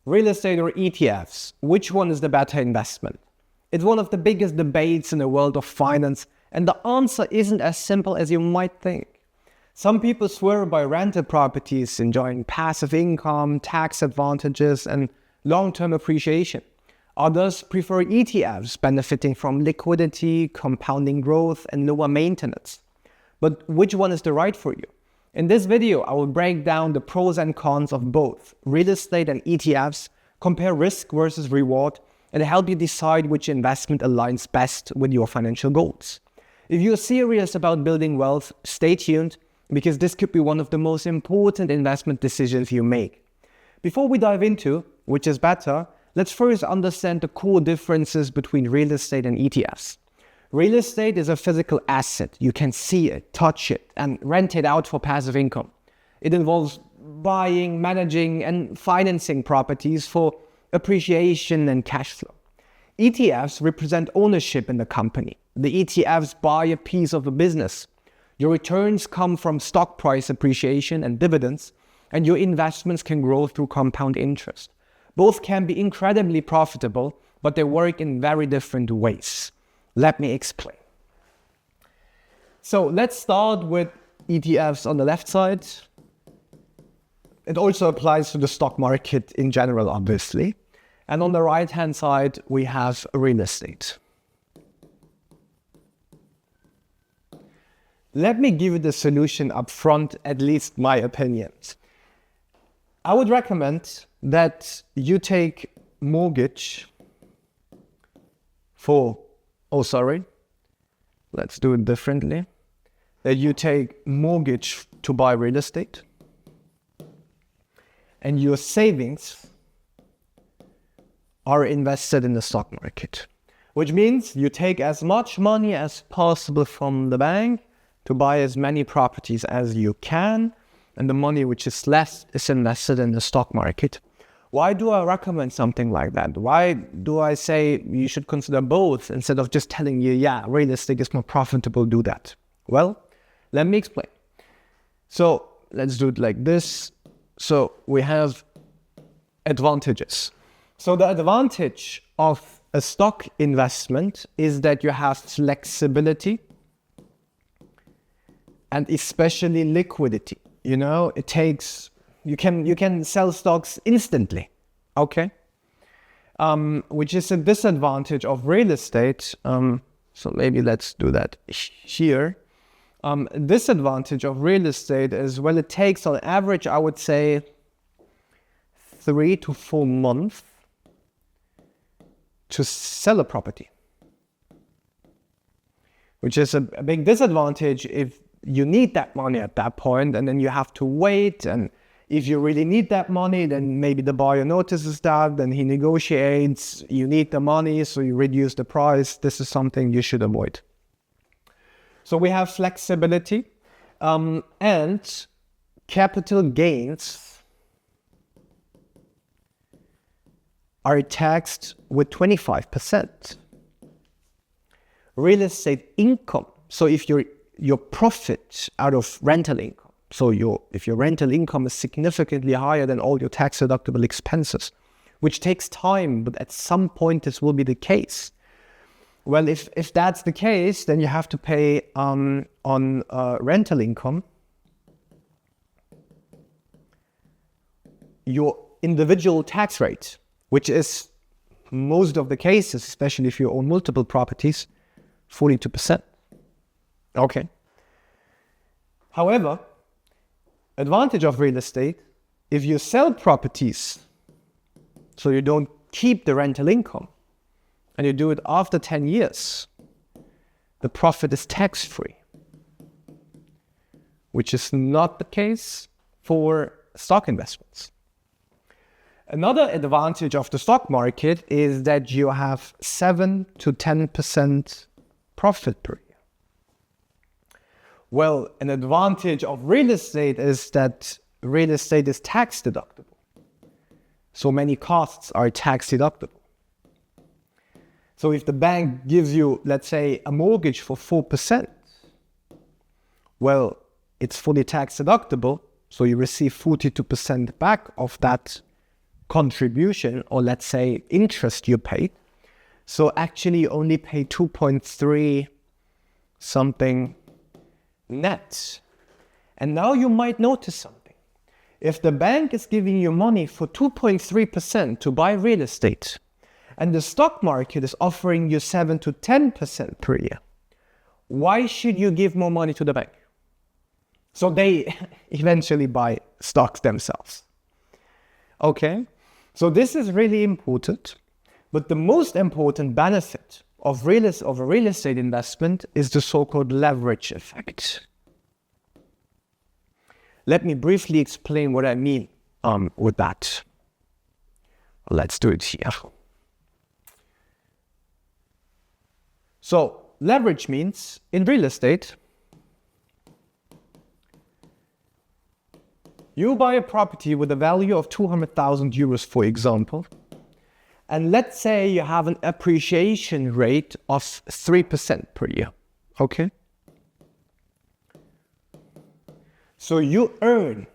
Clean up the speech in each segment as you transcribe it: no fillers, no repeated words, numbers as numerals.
Real estate or ETFs? Which one is the better investment? It's one of the biggest debates in the world of finance, and the answer isn't as simple as you might think. Some people swear by rental properties enjoying passive income, tax advantages, and long-term appreciation. Others prefer ETFs benefiting from liquidity, compounding growth, and lower maintenance. But which one is the right for you? In this video, I will break down the pros and cons of both real estate and ETFs, compare risk versus reward, and help you decide which investment aligns best with your financial goals. If you're serious about building wealth, stay tuned, because this could be one of the most important investment decisions you make. Before we dive into which is better, let's first understand the core differences between real estate and ETFs. Real estate is a physical asset. You can see it, touch it, and rent it out for passive income. It involves buying, managing, and financing properties for appreciation and cash flow. ETFs represent ownership in the company. The ETFs buy a piece of a business. Your returns come from stock price appreciation and dividends, and your investments can grow through compound interest. Both can be incredibly profitable, but they work in very different ways. Let me explain. So let's start with ETFs on the left side. It also applies to the stock market in general, obviously. And on the right-hand side, we have real estate. Let me give you the solution up front, at least my opinions. I would recommend that you take mortgage for, let's do it differently. That you take mortgage to buy real estate, and your savings are invested in the stock market, which means you take as much money as possible from the bank to buy as many properties as you can, and the money which is left is invested in the stock market. Why do I recommend something like that? Why do I say you should consider both instead of just telling you, yeah, real estate is more profitable, do that? Well, let me explain. So let's do it like this. So we have advantages. So the advantage of a stock investment is that you have flexibility and especially liquidity. You know, you can sell stocks instantly, okay? Which is a disadvantage of real estate. So maybe let's do that here. Disadvantage of real estate is, well, it takes on average, I would say, 3 to 4 months to sell a property, which is a big disadvantage if you need that money at that point, and then you have to wait. And if you really need that money, then maybe the buyer notices that, then he negotiates, you need the money, so you reduce the price. This is something you should avoid. So we have flexibility, and capital gains are taxed with 25%. Real estate income, so if your profit out of rental income, so if your rental income is significantly higher than all your tax-deductible expenses, which takes time, but at some point this will be the case. Well, if that's the case, then you have to pay on rental income your individual tax rate, which is most of the cases, especially if you own multiple properties, 42%. Okay. However, advantage of real estate, if you sell properties, so you don't keep the rental income, and you do it after 10 years, the profit is tax-free, which is not the case for stock investments. Another advantage of the stock market is that you have 7 to 10% profit per year. Well, an advantage of real estate is that real estate is tax deductible. So many costs are tax deductible. So if the bank gives you, let's say, a mortgage for 4%, well, it's fully tax deductible, so you receive 42% back of that contribution, or let's say interest you paid. So actually you only pay 2.3 something net. And now you might notice something. If the bank is giving you money for 2.3% to buy real estate, and the stock market is offering you 7 to 10% per year, why should you give more money to the bank? So they eventually buy stocks themselves. Okay, so this is really important. But the most important benefit of a real estate investment is the so-called leverage effect. Let me briefly explain what I mean with that. Let's do it here. So leverage means in real estate, you buy a property with a value of 200,000 euros, for example, and let's say you have an appreciation rate of 3% per year, okay? So you earn,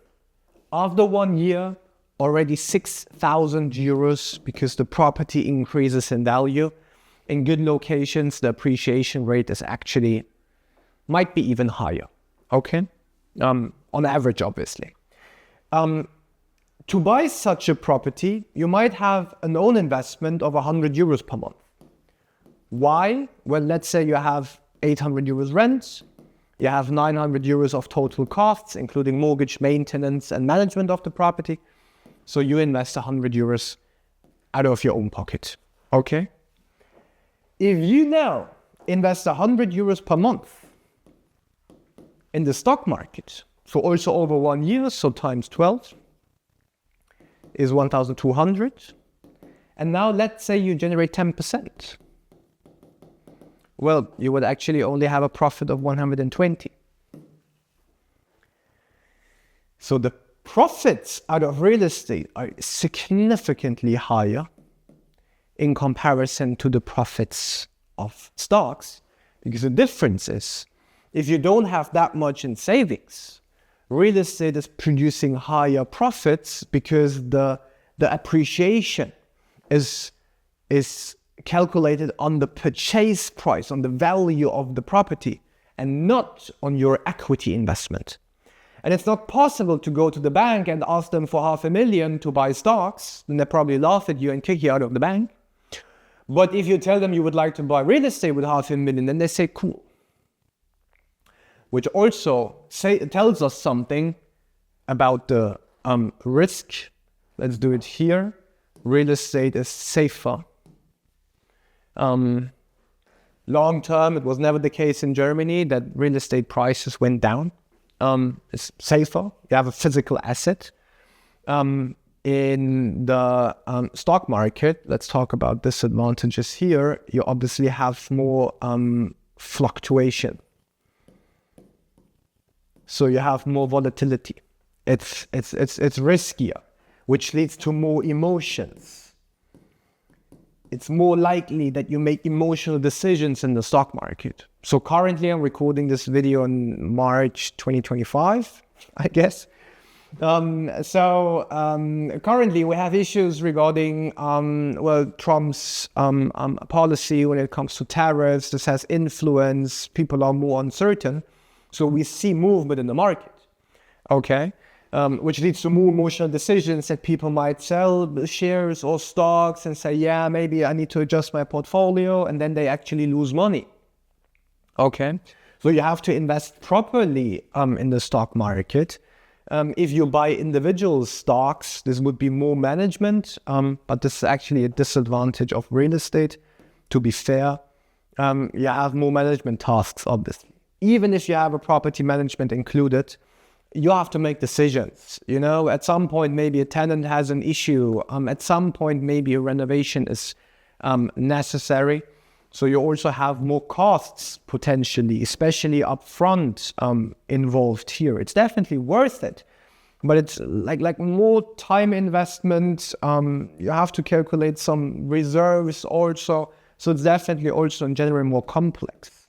after 1 year, already 6,000 euros because the property increases in value. In good locations, the appreciation rate is actually, might be even higher, okay? On average, obviously. To buy such a property, you might have an own investment of 100 euros per month. Why? Well, let's say you have 800 euros rent, you have 900 euros of total costs, including mortgage, maintenance, and management of the property. So you invest 100 euros out of your own pocket, okay? If you now invest 100 euros per month in the stock market, so also over 1 year, so times 12, is 1,200. And now let's say you generate 10%. Well, you would actually only have a profit of 120. So the profits out of real estate are significantly higher in comparison to the profits of stocks, because the difference is, if you don't have that much in savings, real estate is producing higher profits because the appreciation is calculated on the purchase price, on the value of the property, and not on your equity investment. And it's not possible to go to the bank and ask them for 500,000 to buy stocks, then they probably laugh at you and kick you out of the bank. But if you tell them you would like to buy real estate with 500,000, then they say, cool. Which also tells us something about the risk. Let's do it here. Real estate is safer. Long term, it was never the case in Germany that real estate prices went down. It's safer. You have a physical asset. In the stock market, let's talk about disadvantages here. You obviously have more fluctuation. So you have more volatility. It's riskier, which leads to more emotions. It's more likely that you make emotional decisions in the stock market. So currently I'm recording this video in March 2025, I guess. Currently we have issues regarding, Trump's policy when it comes to tariffs. This has influence. People are more uncertain. So we see movement in the market, okay? Which leads to more emotional decisions that people might sell shares or stocks and say, yeah, maybe I need to adjust my portfolio, and then they actually lose money, okay? So you have to invest properly in the stock market. If you buy individual stocks, this would be more management, but this is actually a disadvantage of real estate, to be fair. You have more management tasks, obviously. Even if you have a property management included, you have to make decisions. You know, at some point, maybe a tenant has an issue. At some point, maybe a renovation is necessary. So you also have more costs potentially, especially upfront involved here. It's definitely worth it, but it's like more time investment. You have to calculate some reserves also. So it's definitely also in general more complex.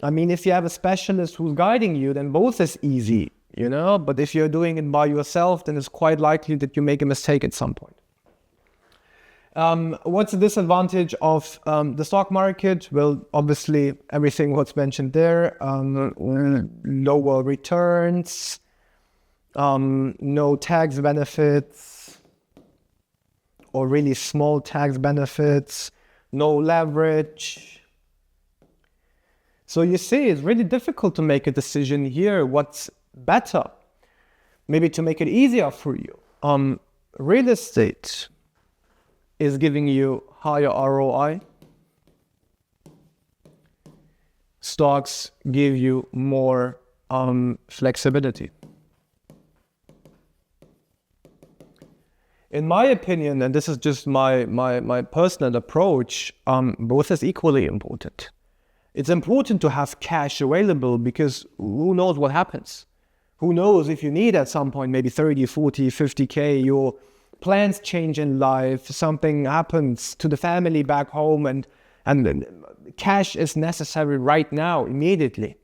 I mean, if you have a specialist who's guiding you, then both is easy, you know, but if you're doing it by yourself, then it's quite likely that you make a mistake at some point. What's the disadvantage of the stock market? Well, obviously, everything what's mentioned there, lower returns, no tax benefits, or really small tax benefits, no leverage. So you see, it's really difficult to make a decision here. What's better? Maybe to make it easier for you. Real estate is giving you higher ROI. Stocks give you more flexibility. In my opinion, and this is just my personal approach, both is equally important. It's important to have cash available because who knows what happens? Who knows if you need at some point maybe 30, 40, 50K, your plans change in life, something happens to the family back home and cash is necessary right now, immediately.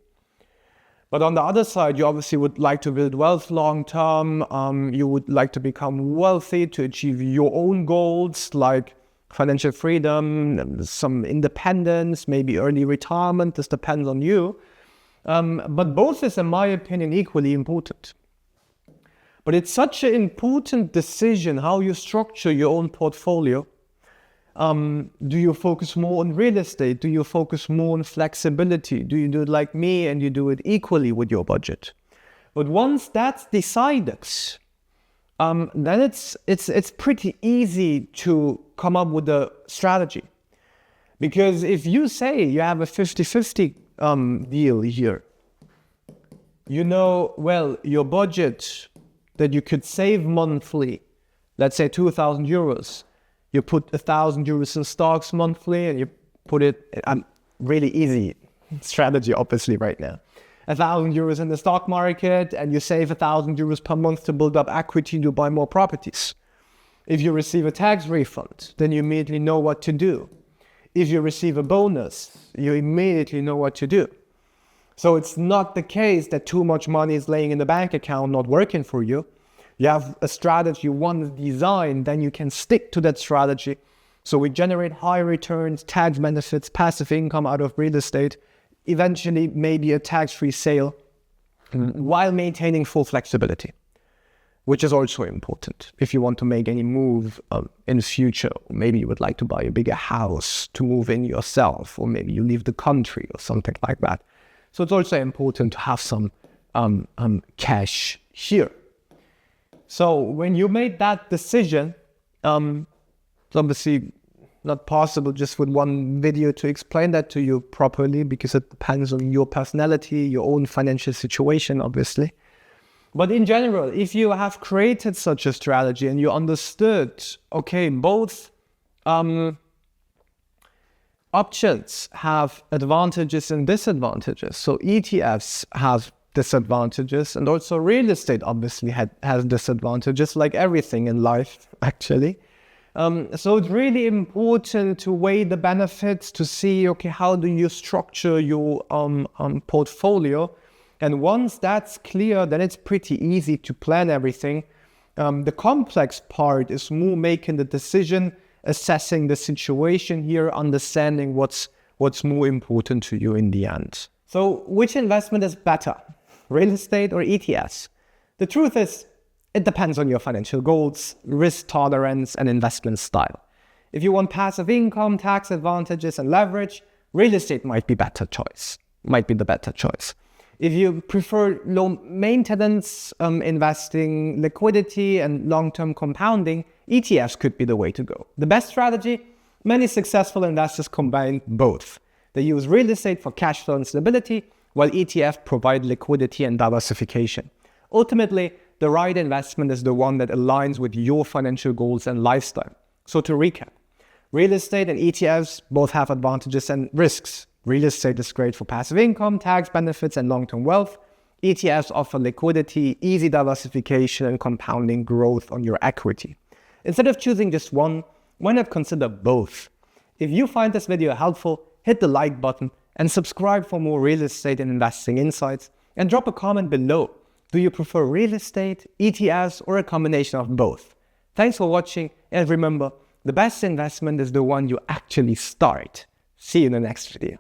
But on the other side, you obviously would like to build wealth long term. You would like to become wealthy to achieve your own goals like financial freedom, some independence, maybe early retirement. This depends on you. But both is, in my opinion, equally important. But it's such an important decision how you structure your own portfolio. Do you focus more on real estate? Do you focus more on flexibility? Do you do it like me and you do it equally with your budget? But once that's decided, then it's pretty easy to come up with a strategy. Because if you say you have a 50-50 deal here, you know, well, your budget that you could save monthly, let's say 2,000 euros, you put 1,000 euros in stocks monthly and you put it, really easy strategy obviously right now, 1,000 euros in the stock market and you save 1,000 euros per month to build up equity to buy more properties. If you receive a tax refund, then you immediately know what to do. If you receive a bonus, you immediately know what to do. So it's not the case that too much money is laying in the bank account not working for you. You have a strategy once designed, then you can stick to that strategy. So we generate high returns, tax benefits, passive income out of real estate, eventually maybe a tax-free sale, while maintaining full flexibility, which is also important. If you want to make any move in the future, maybe you would like to buy a bigger house to move in yourself, or maybe you leave the country or something like that. So it's also important to have some cash here. So when you made that decision, it's obviously not possible just with one video to explain that to you properly, because it depends on your personality, your own financial situation, obviously. But in general, if you have created such a strategy and you understood, okay, both options have advantages and disadvantages. So ETFs have disadvantages, and also real estate obviously has disadvantages, like everything in life, actually. So it's really important to weigh the benefits to see, okay, how do you structure your portfolio? And once that's clear, then it's pretty easy to plan everything. The complex part is more making the decision, assessing the situation here, understanding what's more important to you in the end. So which investment is better, real estate or ETFs? The truth is, it depends on your financial goals, risk tolerance, and investment style. If you want passive income, tax advantages, and leverage, real estate might be the better choice. If you prefer low maintenance investing, liquidity, and long-term compounding, ETFs could be the way to go. The best strategy? Many successful investors combine both. They use real estate for cash flow and stability, while ETFs provide liquidity and diversification. Ultimately, the right investment is the one that aligns with your financial goals and lifestyle. So to recap, real estate and ETFs both have advantages and risks. Real estate is great for passive income, tax benefits, and long-term wealth. ETFs offer liquidity, easy diversification, and compounding growth on your equity. Instead of choosing just one, why not consider both? If you find this video helpful, hit the like button and subscribe for more real estate and investing insights, and drop a comment below. Do you prefer real estate, ETFs, or a combination of both? Thanks for watching, and remember, The best investment is the one you actually start. See you in the next video.